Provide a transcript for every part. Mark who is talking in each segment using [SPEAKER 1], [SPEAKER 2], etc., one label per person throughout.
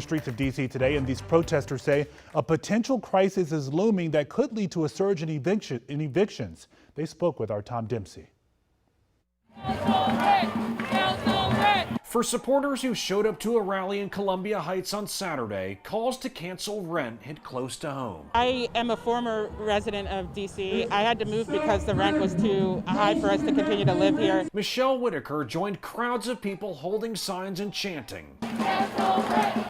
[SPEAKER 1] Streets of D.C. today, and these protesters say a potential crisis is looming that could lead to a surge in evictions. They spoke with our Tom Dempsey.
[SPEAKER 2] For supporters who showed up to a rally in Columbia Heights on Saturday, calls to cancel rent hit close to home.
[SPEAKER 3] I am a former resident of D.C. I had to move because the rent was too high for us to continue to live here.
[SPEAKER 2] Michelle Whitaker joined crowds of people holding signs and chanting,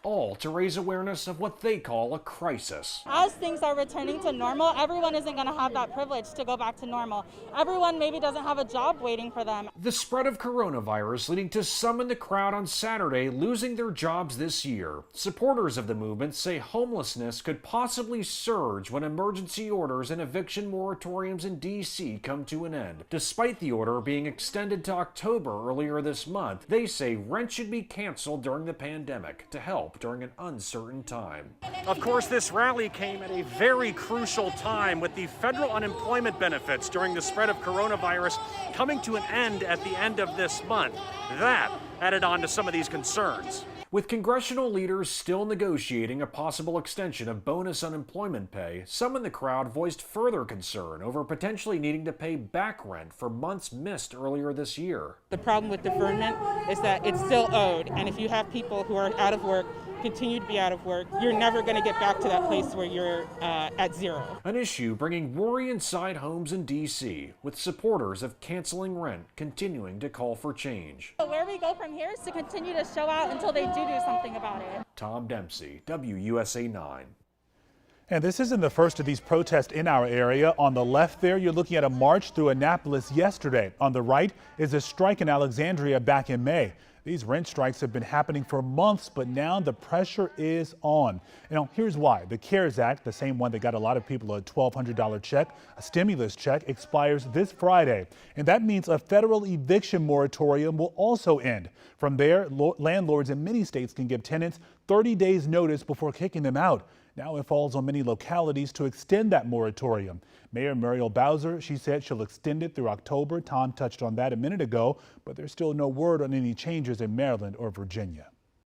[SPEAKER 2] all to raise awareness of what they call a crisis.
[SPEAKER 4] As things are returning to normal, everyone isn't going to have that privilege to go back to normal. Everyone maybe doesn't have a job waiting for them.
[SPEAKER 2] The spread of coronavirus leading to some in the crowd on Saturday losing their jobs this year. Supporters of the movement say homelessness could possibly surge when emergency orders and eviction moratoriums in D.C. come to an end. Despite the order being extended to October earlier this month, they say rent should be canceled during the pandemic to help during an uncertain time.
[SPEAKER 5] Of course, this rally came at a very crucial time with the federal unemployment benefits during the spread of coronavirus coming to an end at the end of this month. That added on to some of these concerns.
[SPEAKER 2] With congressional leaders still negotiating a possible extension of bonus unemployment pay, some in the crowd voiced further concern over potentially needing to pay back rent for months missed earlier this year.
[SPEAKER 3] The problem with deferment is that it's still owed, and if you have people who are out of work, continue to be out of work, you're never going to get back to that place where you're at zero.
[SPEAKER 2] An issue bringing worry inside homes in D.C., with supporters of canceling rent continuing to call for change.
[SPEAKER 4] Where we go from here is to continue to show out until they do something about it.
[SPEAKER 2] Tom Dempsey, WUSA 9.
[SPEAKER 1] And this isn't the first of these protests in our area. On the left there, you're looking at a march through Annapolis yesterday. On the right is a strike in Alexandria back in May. These rent strikes have been happening for months, but now the pressure is on. Here's why. The CARES Act, the same one that got a lot of people a $1,200 check, a stimulus check, expires this Friday. And that means a federal eviction moratorium will also end. From there, landlords in many states can give tenants 30 days notice before kicking them out. Now it falls on many localities to extend that moratorium. Mayor Muriel Bowser, she said she'll extend it through October. Tom touched on that a minute ago, but there's still no word on any changes in Maryland or Virginia.